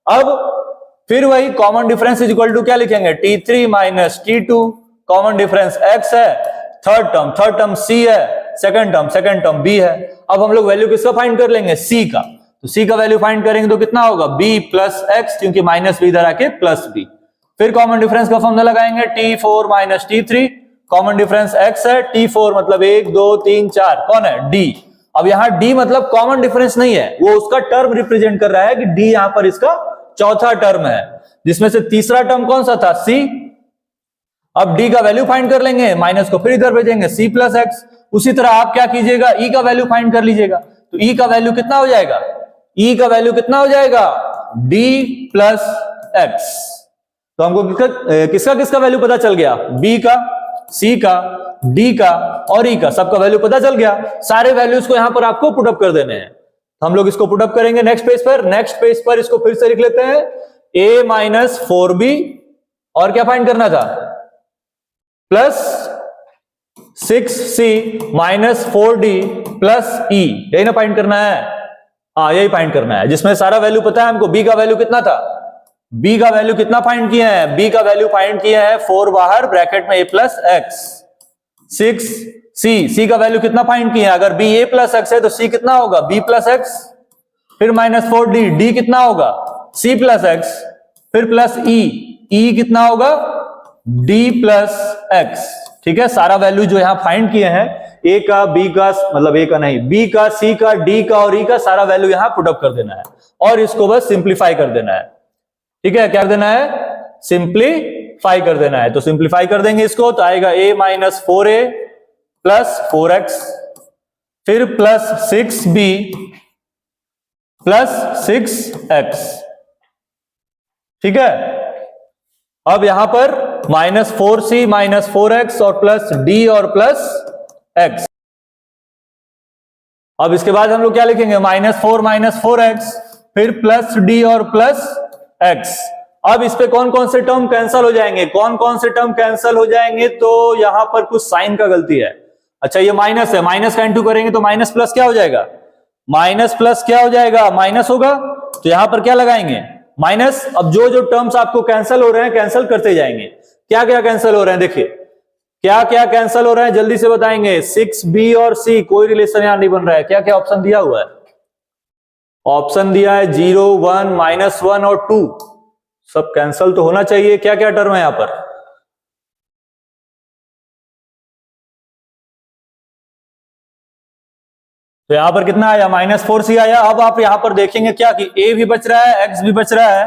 अब फिर वही common difference is equal to क्या लिखेंगे? T3 minus T2, common difference x है, थर्ड टर्म c है, सेकंड टर्म b है। अब हम लोग वैल्यू किसका फाइंड कर लेंगे? c का। तो c का वैल्यू फाइंड करेंगे तो कितना होगा? b प्लस एक्स, क्योंकि माइनस b इधर आके प्लस b। फिर कॉमन डिफरेंस का फॉर्मूला लगाएंगे, T4 minus T3, common difference x है, T4 मतलब 1 2 3 4, कौन है? d। अब यहाँ d मतलब कॉमन डिफरेंस नहीं है, वो उसका टर्म रिप्रेजेंट कर रहा है कि d यहां पर इसका चौथा टर्म है, जिसमें से तीसरा टर्म कौन सा था? c। अब d का वैल्यू फाइंड कर लेंगे, माइनस को फिर इधर भेजेंगे, c प्लस एक्स। उसी तरह आप क्या कीजिएगा? e का वैल्यू फाइंड कर लीजिएगा। तो e का वैल्यू कितना हो जाएगा? e का वैल्यू कितना हो जाएगा? d plus x. तो हमको किसका वैल्यू पता चल गया? b का, c का, d का और e का, सबका वैल्यू पता चल गया। सारे वैल्यूज को यहां पर आपको पुट अप कर देने हैं। हम लोग इसको पुट अप करेंगे नेक्स्ट पेज पर इसको फिर से लिख लेते हैं, a माइनस 4b और क्या फाइंड करना था? Plus 6c minus 4d plus e, यही ना फाइंड करना है? हाँ, यही फाइंड करना है, जिसमें सारा वैल्यू पता है हमको। b का वैल्यू कितना था? बी का वैल्यू कितना फाइंड किया है? बी का वैल्यू फाइंड किया है 4 बाहर ब्रैकेट में a प्लस एक्स। 6 सी का वैल्यू कितना फाइंड किया है? अगर b a प्लस एक्स है तो c कितना होगा? b plus x. फिर -4 d कितना होगा? c plus x. फिर प्लस e कितना होगा? d plus x. ठीक है, सारा वैल्यू जो यहां फाइंड किए हैं a का, b का, मतलब a का नहीं, b का, c का, d का और e का सारा वैल्यू यहां पुट अप कर देना है और इसको बस सिंप्लीफाई कर देना है। ठीक है, क्या कर देना है? सिंप्लीफाई कर देना है। तो सिंप्लीफाई कर देंगे इसको तो आएगा a minus 4a plus 4x, फिर प्लस 6b प्लस 6x। ठीक है, अब यहां पर -4c माइनस 4x और प्लस d और प्लस x। अब इसके बाद हम लोग क्या लिखेंगे? -4 माइनस 4x, फिर प्लस d और प्लस x। अब इस पे कौन कौन से टर्म कैंसिल हो जाएंगे? कौन कौन से टर्म कैंसिल हो जाएंगे? तो यहां पर कुछ साइन का गलती है। अच्छा, ये माइनस है, माइनस का इनटू करेंगे तो माइनस प्लस क्या हो जाएगा? माइनस प्लस क्या हो जाएगा? माइनस होगा। तो यहां पर क्या लगाएंगे? माइनस। अब जो जो टर्म्स आपको कैंसिल हो रहे हैं कैंसिल करते जाएंगे। क्या क्या कैंसिल हो रहे हैं देखिए, क्या क्या कैंसिल हो रहा है जल्दी से बताएंगे। 6b और c, कोई रिलेशन यहां नहीं बन रहा है। क्या क्या ऑप्शन दिया हुआ है? ऑप्शन दिया है 0, 1, -1 और 2, सब कैंसिल तो होना चाहिए। क्या क्या टर्म है यहां पर? तो यहां पर कितना आया? -4c आया। अब आप यहां पर देखेंगे क्या कि a भी बच रहा है, x भी बच रहा है,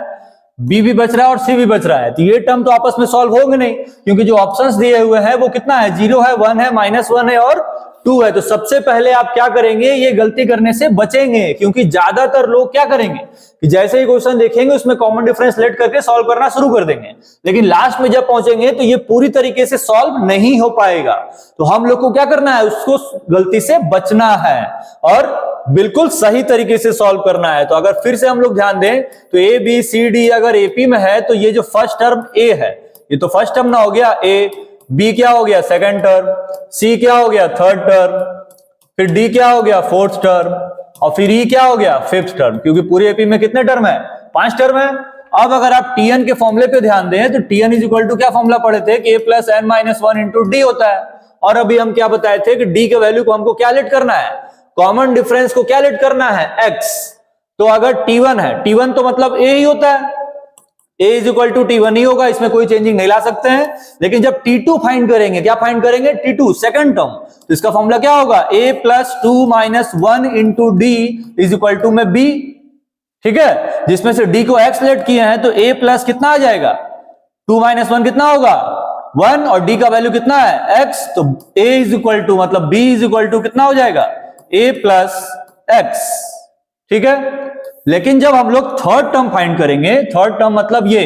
b भी बच रहा है और c भी बच रहा है। तो ये टर्म तो आपस में सॉल्व होंगे नहीं, क्योंकि जो ऑप्शंस दिए हुए हैं वो कितना है? 0 है, 1 है, -1 है और 2 है। तो सबसे पहले आप क्या करेंगे? ये गलती करने से बचेंगे, क्योंकि ज्यादातर लोग क्या करेंगे कि जैसे ही क्वेश्चन देखेंगे उसमें कॉमन डिफरेंस लेट करके सॉल्व करना शुरू कर देंगे, लेकिन लास्ट में जब पहुंचेंगे तो ये पूरी तरीके से सॉल्व नहीं हो पाएगा। तो हम लोग को क्या करना है? उसको गलती से बचना है और बिल्कुल सही तरीके से सॉल्व करना है। तो अगर फिर से हम लोग ध्यान दें तो ए बी सी डी अगर एपी में है तो ये जो फर्स्ट टर्म ए है ये तो फर्स्ट टर्म ना हो गया, ए, बी क्या हो गया? सेकंड टर्म, सी क्या हो गया? थर्ड टर्म, फिर डी क्या हो गया? फोर्थ टर्म और फिर ई क्या हो गया? Fifth term. क्योंकि पूरी एपी में कितने टर्म है? 5 टर्म है। अब अगर आप टीएन के फॉर्मूले पे ध्यान दें तो टीएन इज इक्वल टू क्या फॉर्मूला पढ़े थे कि a plus n minus 1 into D होता है। और अभी हम क्या बताए थे कि डी के वैल्यू को हमको क्या लेट करना है? कॉमन डिफरेंस को क्या लेट करना है? x। तो अगर t1 है, t1 तो मतलब a ही होता है, a is equal to t1 ही होगा, इसमें कोई चेंजिंग नहीं ला सकते हैं। लेकिन जब t2 फाइंड करेंगे, क्या फाइंड करेंगे? t2 सेकंड टर्म, तो इसका फॉर्मूला क्या होगा? a plus 2 minus 1 into D is equal to में b। ठीक है, जिसमें से d को x लेट किए हैं तो a प्लस कितना आ जाएगा? 2 माइनस 1 कितना होगा? 1 और d का वैल्यू कितना है? x। तो a इज इक्वल टू मतलब b इज इक्वल टू कितना हो जाएगा? a plus x। ठीक है, लेकिन जब हम लोग थर्ड टर्म फाइंड करेंगे, थर्ड टर्म मतलब ये,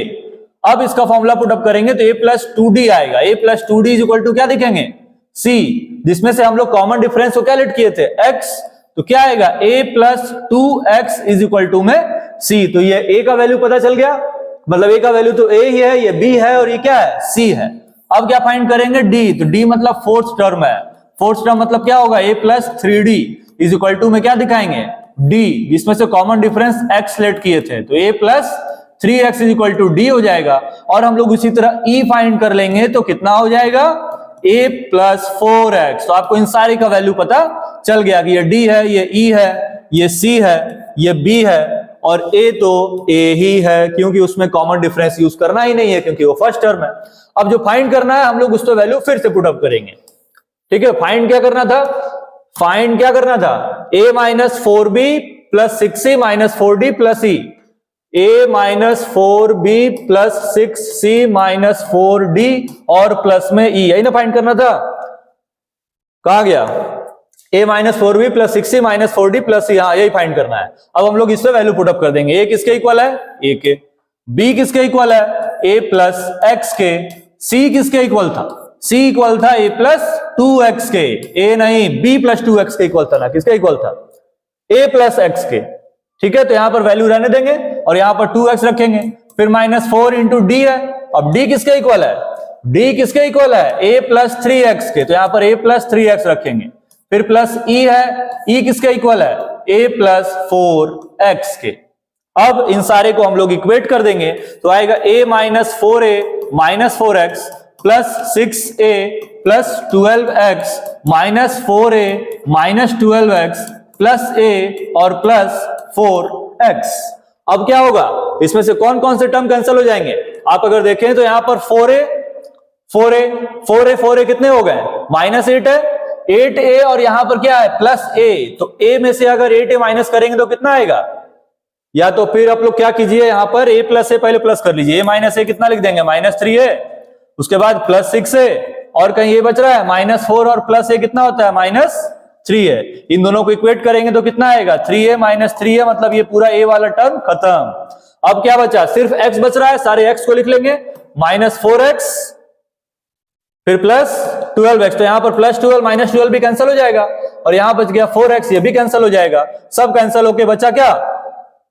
अब इसका फॉर्मूला पुट अप करेंगे तो a प्लस 2d आएगा। a plus 2d is equal to क्या लिखेंगे? c, जिसमें से हम लोग कॉमन डिफरेंस को क्या लेट किए थे? x। तो क्या आएगा? a plus 2x is equal to में c। तो ये a का वैल्यू पता चल गया, मतलब a का वैल्यू तो a ही है, ये b है और ये क्या है? c है। अब क्या फाइंड करेंगे? d। तो d मतलब फोर्थ टर्म है, फोर्थ टर्म मतलब क्या होगा? a plus 3d is equal to में क्या दिखाएंगे? d, जिसमें से कॉमन डिफरेंस x लेट किए थे तो a plus 3x is equal to d हो जाएगा। और हम लोग उसी तरह e फाइंड कर लेंगे तो कितना हो जाएगा? a plus 4x। तो आपको इन सारे का वैल्यू पता चल गया कि ये d है, ये e है, ये c है, ये b है और a तो a ही है, क्योंकि उसमें कॉमन डिफरेंस यूज करना ही नहीं है क्योंकि वो फर्स्ट टर्म है। अब जो फाइंड करना है हम लोग उस पर वैल्यू फिर से पुट अप करेंगे। ठीक है, फाइंड क्या करना था? फाइंड क्या करना था? a minus 4b plus 6c minus 4d plus e, a minus 4b plus 6c minus 4d और प्लस में e, यही ना फाइंड करना था? कहां गया? a minus 4b plus 6c minus 4d plus e, हाँ यही फाइंड करना है। अब हम लोग इस पे वैल्यू पुट अप कर देंगे। a किसके इक्वल है? a के। b किसके इक्वल है? a प्लस x के। c किसके इक्वल था? c इक्वल था a प्लस 2x के। a नहीं, b प्लस 2x के इक्वल था ना, किसके इक्वल था? a प्लस x के। ठीक है, तो यहां पर वैल्यू रहने देंगे और यहां पर 2x रखेंगे। फिर -4 इंटू डी है। अब d किसके इक्वल है? d किसके इक्वल है? a प्लस 3x के, तो यहां पर a प्लस 3x रखेंगे। फिर प्लस e है, e किसके इक्वल है? a प्लस 4x के। अब इन सारे को हम लोग इक्वेट कर देंगे तो आएगा a minus 4a minus 4x plus 6a plus 12x minus 4a minus 12x plus a और प्लस 4x। अब क्या होगा, इसमें से कौन कौन से टर्म कैंसिल हो जाएंगे? आप अगर देखें तो यहां पर 4a कितने हो गए? -8 है, 8a और यहां पर क्या है? Plus a। तो a में से अगर 8a माइनस करेंगे तो कितना आएगा? या तो फिर आप लोग क्या कीजिए, यहां पर a प्लस a पहले प्लस कर लीजिए, a माइनस a कितना लिख देंगे? -3a, उसके बाद प्लस 6a और कहीं ये बच रहा है -4 और प्लस a कितना होता है? -3 है। इन दोनों को इक्वेट करेंगे तो कितना आएगा? 3a माइनस 3a, मतलब ये पूरा a वाला टर्म खत्म। अब क्या बचा? सिर्फ x बच रहा है, सारे x को लिख लेंगे, -4x फिर प्लस 12x। तो यहां पर +12 -12 भी कैंसिल हो जाएगा और यहां बच गया 4x, ये भी कैंसिल हो जाएगा। सब कैंसिल होके बचा क्या?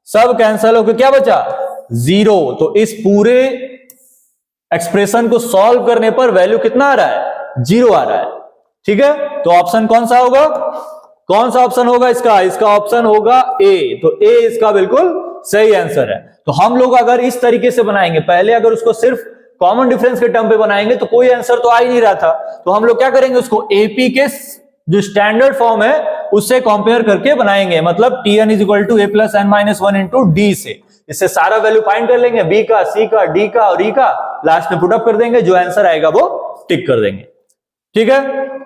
सब कैंसिल होके क्या बचा? 0। तो इस पूरे एक्सप्रेशन को सॉल्व करने पर वैल्यू कितना आ रहा है? 0 आ रहा है। ठीक है, तो ऑप्शन कौन सा होगा? कौन सा ऑप्शन होगा इसका? इसका ऑप्शन होगा ए। तो ए इसका बिल्कुल सही आंसर है। तो हम लोग अगर इस तरीके से बनाएंगे, पहले अगर उसको सिर्फ कॉमन डिफरेंस के टर्म पे बनाएंगे तो कोई आंसर तो आ ही नहीं रहा था, तो हम लोग क्या करेंगे, उसको एपी के जो स्टैंडर्ड फॉर्म है उससे कंपेयर करके बनाएंगे, मतलब tn is equal to a plus n minus 1 into d से। इससे सारा वैल्यू फाइंड कर लेंगे, बी का, सी का, डी का और ई का, लास्ट में पुट अप कर देंगे, जो आंसर आएगा वो टिक कर देंगे। ठीक है,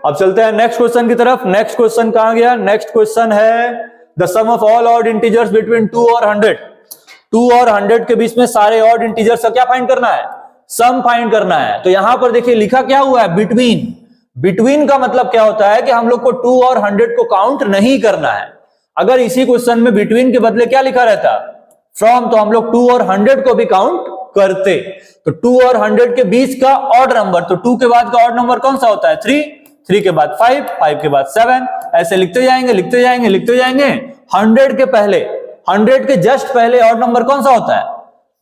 अब चलते हैं नेक्स्ट क्वेश्चन की तरफ। नेक्स्ट क्वेश्चन कहां गया? नेक्स्ट क्वेश्चन है the sum of all odd integers between 2 और 100। 2 और 100 के बीच में सारे ऑड इंटीजर्स का क्या फाइंड करना है? सम फाइंड करना है। तो यहां पर देखिए लिखा क्या हुआ है? बिटवीन। बिटवीन का मतलब क्या होता है कि हम लोग को 2 और 100 को काउंट नहीं करना है। अगर इसी क्वेश्चन में बिटवीन के बदले क्या लिखा रहता? फ्रॉम, तो हम लोग 2 और 100 को भी काउंट करते। तो 2 और 100 के बीच का ऑड नंबर, तो 2 के बाद का ऑड नंबर कौन सा होता है? 3, 3 के बाद 5, 5 के बाद 7, ऐसे लिखते जाएंगे लिखते जाएंगे लिखते जाएंगे। 100 के पहले, 100 के जस्ट पहले ऑड नंबर कौन सा होता है?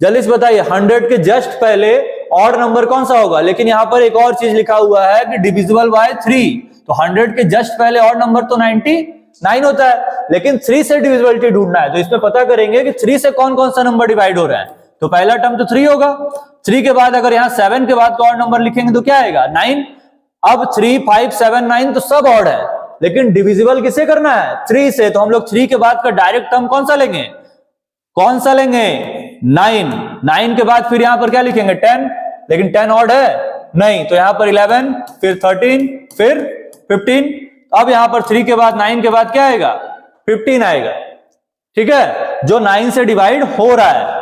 जल्दी से बताइए, 100 के जस्ट पहले ऑड नंबर कौन सा होगा? लेकिन यहां पर एक और चीज लिखा हुआ है कि डिविजिबल बाय 3। तो 100 के जस्ट पहले ऑड नंबर तो 99 होता है, लेकिन 3 से डिविजिबिलिटी ढूंढना है। तो इसमें पता करेंगे कि 3 से कौन कौन सा नंबर डिवाइड हो रहा है। तो पहला टर्म तो 3 होगा। 3 के बाद अगर यहां 7 के बाद का ऑड नंबर लिखेंगे तो क्या आएगा? 9। अब 3, 5, 7, 9 तो सब ऑड है, लेकिन डिविजिबल किसे करना है? 3 से। तो हम लोग 3 के बाद का डायरेक्ट टर्म कौन सा लेंगे? कौन सा लेंगे? 9। 9 के बाद फिर यहां पर क्या लिखेंगे? 10, लेकिन 10 ऑड है नहीं, तो यहां पर 11, फिर 13, फिर 15। अब यहां पर 3 के बाद 9 के बाद क्या आएगा? 15 आएगा। ठीक है, जो 9 से डिवाइड हो रहा है।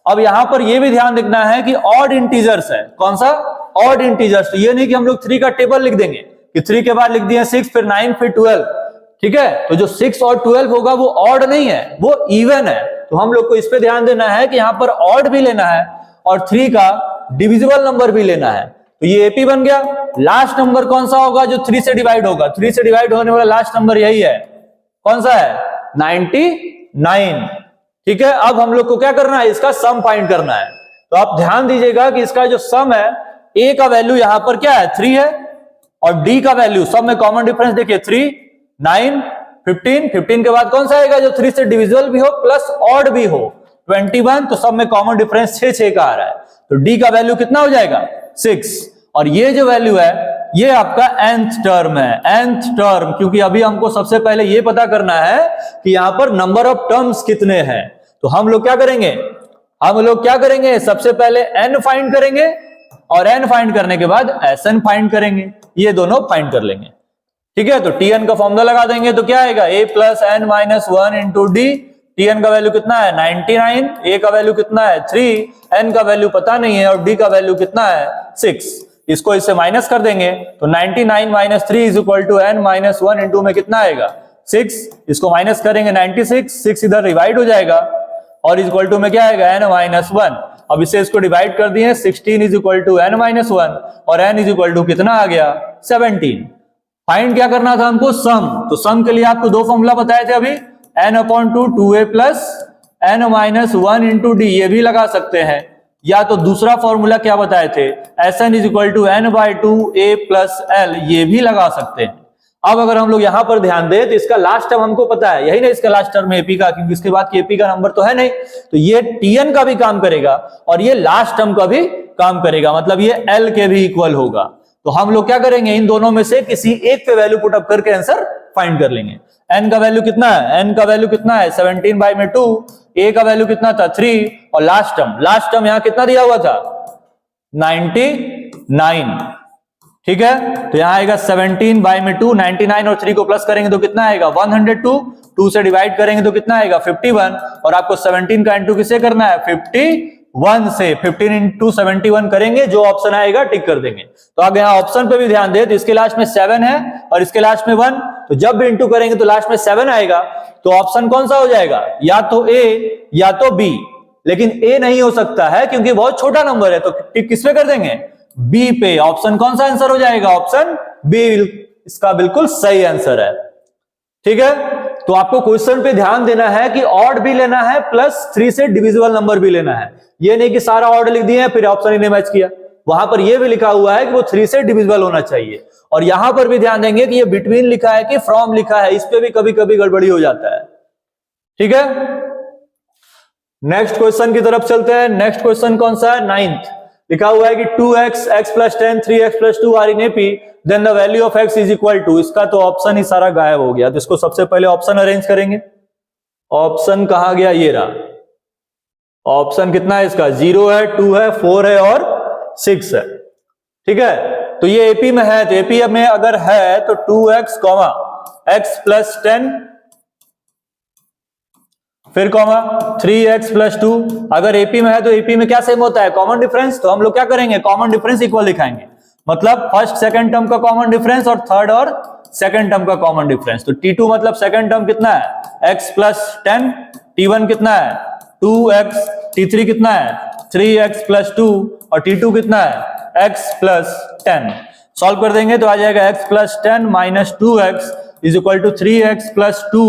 अब यहां पर यह भी ध्यान रखना है कि ऑड इंटीजर्स है। कौन सा? Odd integers. ये नहीं कि हम लोग 3 का टेबल लिख देंगे कि 3 के बाद लिख दिए 6, फिर 9, फिर 12। ठीक है, तो जो 6 और 12 होगा वो ऑड नहीं है, वो इवन है। तो हम लोग को इस पे ध्यान देना है कि यहां पर ऑड भी लेना है और 3 का डिविजिबल नंबर भी लेना है। तो ये एपी बन गया। लास्ट नंबर कौन सा होगा जो 3 से डिवाइड होगा? 3 से डिवाइड होने वाला लास्ट नंबर यही है। कौन सा है? 99। ठीक है, अब हम लोग को क्या करना है? इसका सम फाइंड करना है। तो आप ध्यान दीजिएगा कि इसका जो सम है, ए का वैल्यू यहां पर क्या है? 3 है, और डी का वैल्यू, सब में कॉमन डिफरेंस देखिए, 3, 9, 15। 15 के बाद कौन सा आएगा जो 3 से डिविजिबल भी हो प्लस ऑड भी हो? 21। तो सब में कॉमन डिफरेंस 6 का आ रहा है। तो डी का वैल्यू कितना हो जाएगा? 6। और ये जो वैल्यू है ये आपका nth टर्म है। nth टर्म, क्योंकि अभी हमको सबसे पहले ये पता करना है कि यहां पर नंबर ऑफ टर्म्स कितने हैं। तो हम लोग क्या करेंगे? हम लोग क्या करेंगे? सबसे पहले n फाइंड करेंगे और n फाइंड करने के बाद Sn फाइंड करेंगे। ये दोनों फाइंड कर लेंगे। ठीक है, तो Tn का फॉर्मूला लगा देंगे तो क्या आएगा? a plus n minus 1 into D. Tn का वैल्यू कितना है? 99। a का वैल्यू कितना है? 3। n का वैल्यू पता नहीं है और d का वैल्यू कितना है? 6। इसको इससे माइनस कर देंगे तो 99 minus 3 is equal to n minus 1 into में कितना आएगा? 6। इसको माइनस करेंगे 96, 6 इधर डिवाइड हो जाएगा और इज इक्वल टू में क्या आएगा? n minus 1। अब इसे इसको डिवाइड कर दिए, 16 is equal to n minus 1 और n इज इक्वल टू कितना आ गया? 17। फाइंड क्या करना था हमको? सम। तो सम के लिए आपको दो फॉर्मूला बताए थे अभी, n/2 2a plus n minus 1 into D. ये भी लगा सकते हैं, या तो दूसरा फॉर्मूला क्या बताए थे? Sn is equal to n/2 a plus l। ये भी लगा सकते हैं। अब अगर हम लोग यहां पर ध्यान दें तो इसका लास्ट टर्म हमको पता है, यही ना इसका लास्ट टर्म है एपी का, क्योंकि इसके बाद की एपी का नंबर तो है नहीं, तो ये टीएन का भी काम करेगा और ये लास्ट टर्म का भी काम करेगा, मतलब ये एल के भी इक्वल होगा। तो हम लोग क्या करेंगे, इन दोनों में से किसी एक पे वैल्यू पुट अप करके आंसर फाइंड कर लेंगे। एन का वैल्यू कितना है, एन का वैल्यू कितना है 17/2, ए का वैल्यू कितना था 3, और लास्ट टर्म यहां कितना दिया हुआ था 99, ठीक है। तो यहां आएगा 17/2, 99 और 3 को प्लस करेंगे तो कितना आएगा 102, 2 से डिवाइड करेंगे तो कितना आएगा 51, और आपको 17 का इंटू किससे करना है 51 से, 15 इंटू 71 करेंगे, जो ऑप्शन आएगा टिक कर देंगे। तो अगर यहां ऑप्शन पे भी ध्यान दे तो इसके लास्ट में 7 है और इसके लास्ट में 1, तो जब भी इंटू करेंगे तो लास्ट में 7 आएगा, तो ऑप्शन कौन सा हो जाएगा, या तो ए या तो बी, लेकिन ए नहीं हो सकता है क्योंकि बहुत छोटा नंबर है, तो टिक किस पे कर देंगे बी पे। ऑप्शन कौन सा आंसर हो जाएगा, ऑप्शन बी इसका बिल्कुल सही आंसर है, ठीक है। तो आपको क्वेश्चन पे ध्यान देना है कि ऑड भी लेना है प्लस 3 से डिविजिबल नंबर भी लेना है, ये नहीं कि सारा ऑड लिख दिए फिर ऑप्शन ही नहीं मैच किया, वहां पर यह भी लिखा हुआ है कि वो 3 से डिविजिबल होना चाहिए। और यहां पर भी ध्यान देंगे कि ये बिटवीन लिखा है कि फ्रॉम लिखा है, इस पे भी कभी कभी गड़बड़ी हो जाता है, ठीक है। नेक्स्ट क्वेश्चन की तरफ चलते हैं। नेक्स्ट क्वेश्चन कौन सा है, 9th, लिखा हुआ है कि 2x, x plus 10, 3x plus 2 are in AP, then the value of x is equal to, इसका तो ऑप्शन ही सारा गायब हो गया, तो इसको सबसे पहले ऑप्शन अरेंज करेंगे। ऑप्शन कहां गया, ये रहा ऑप्शन, कितना है इसका 0 है, 2 है, 4 है और 6 है, ठीक है। तो ये एपी में है, तो एपी में अगर है तो 2x, x plus 10 फिर कॉमा 3x plus 2, अगर एपी में है तो एपी में क्या सेम होता है कॉमन डिफरेंस, तो हम लोग क्या करेंगे कॉमन डिफरेंस इक्वल दिखाएंगे, मतलब फर्स्ट सेकंड टर्म का कॉमन डिफरेंस और थर्ड और सेकंड टर्म का कॉमन डिफरेंस। तो t2 मतलब सेकंड टर्म कितना है x plus 10, t1 कितना है 2x, t3 कितना है 3x plus 2 और t2 कितना है x plus 10। सॉल्व कर देंगे तो आ जाएगा x plus 10 minus 2x is equal to 3x plus 2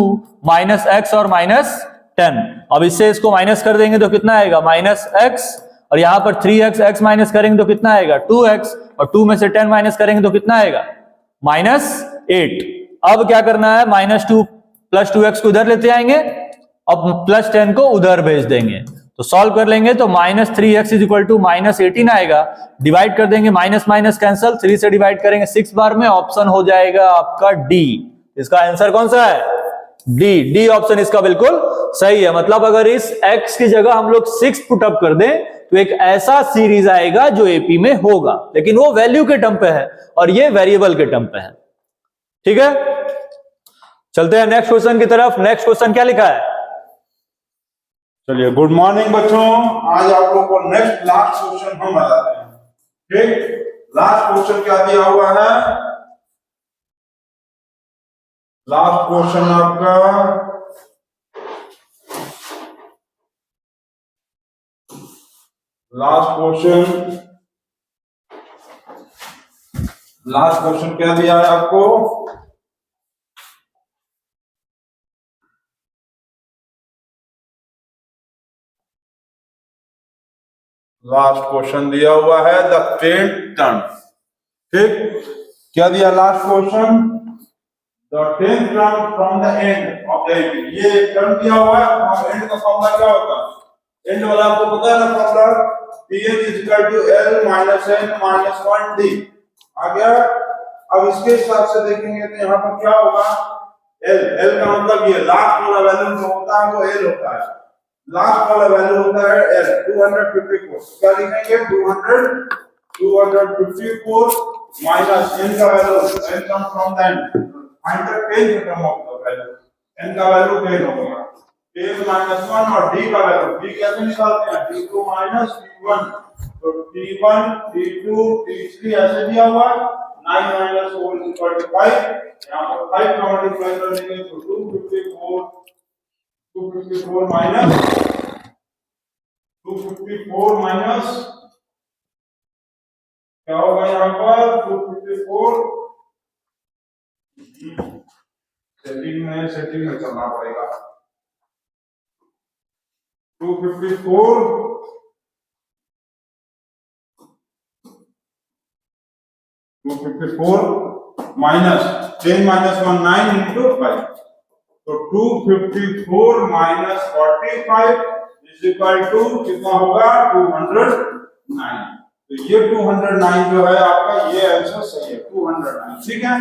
minus x और minus 10। अब इससे इसको माइनस कर देंगे तो कितना आएगा -x, और यहां पर 3x x माइनस करेंगे तो कितना आएगा 2x, और 2 में से 10 माइनस करेंगे तो कितना आएगा -8। अब क्या करना है -2 प्लस 2x को उधर लेते आएंगे, अब प्लस 10 को उधर भेज देंगे, तो सॉल्व कर लेंगे तो -3x इज इक्वल टू -18 आएगा, डिवाइड कर देंगे, माइनस माइनस कैंसल, 3 से डिवाइड करेंगे 6 बार में, ऑप्शन हो जाएगा आपका डी। इसका आंसर कौन सा है, डी ऑप्शन इसका बिल्कुल सही है। मतलब अगर इस x की जगह हम लोग 6 पुट अप कर दें तो एक ऐसा सीरीज आएगा जो एपी में होगा, लेकिन वो वैल्यू के टर्म पे है और ये वेरिएबल के टर्म पे है, ठीक है। चलते हैं नेक्स्ट क्वेश्चन की तरफ। नेक्स्ट क्वेश्चन क्या लिखा है, चलिए गुड मॉर्निंग बच्चों, आज आप लोगों को नेक्स्ट लास्ट क्वेश्चन हम बताते हैं, ठीक। लास्ट क्वेश्चन क्या दिया हुआ है, लास्ट क्वेश्चन आपका लास्ट क्वेश्चन क्या दिया है आपको, लास्ट क्वेश्चन दिया हुआ है द 10th टर्म, ठीक। क्या दिया last question, the 10th term from the end of the AP, ये टर्म दिया हुआ है, और एंड का फॉर्मूला क्या होता है, एंड वाला आपको पता है ना formula, Pn is equal to L minus N minus 1D आ गया। अब इसके हिसाब से देखेंगे तो यहाँ पर क्या होगा, L का मतलब ये लास्ट वाला वैल्यू जो होता है वो L होता है, लास्ट वाला वैल्यू होता है L 254, क्या लिखेंगे 254 माइनस N का value, N come from the and, find the 10th term of the value, N का वैल्यू 10 होगा, 10 minus 1 और D का वैल्यू, D कैसे निकालते हैं, D2 minus D1, तो D1 D2 D3 ऐसे दिया हुआ, 9 minus 4 is equal to 5, यहाँ पर 5 का मल्टीप्लाई कर देंगे तो 254 माइनस क्या होगा यहाँ पर 254, सेटिंग में चलना पड़ेगा, 254 माइनस 10 माइनस 1 9 इंटू 5, तो 254 माइनस 45 इज इक्वल टू कितना होगा 209। तो ये 209 जो है आपका, ये आंसर सही है 209। ठीक है,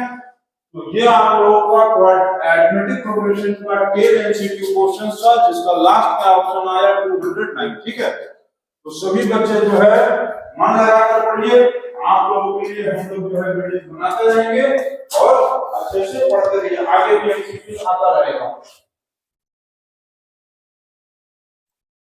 तो ये आप लोगों का अरिथमेटिक प्रोग्रेशन का 10 एमसीक्यू क्वेश्चन था जिसका लास्ट का ऑप्शन आया 209। ठीक है, तो सभी बच्चे जो है मन लगाकर पढ़िए, आप लोगों के लिए हम लोग जो है वीडियो बनाते रहेंगे और अच्छे से पढ़ते रहिए, आगे भी एमसीक्यू आता रहेगा।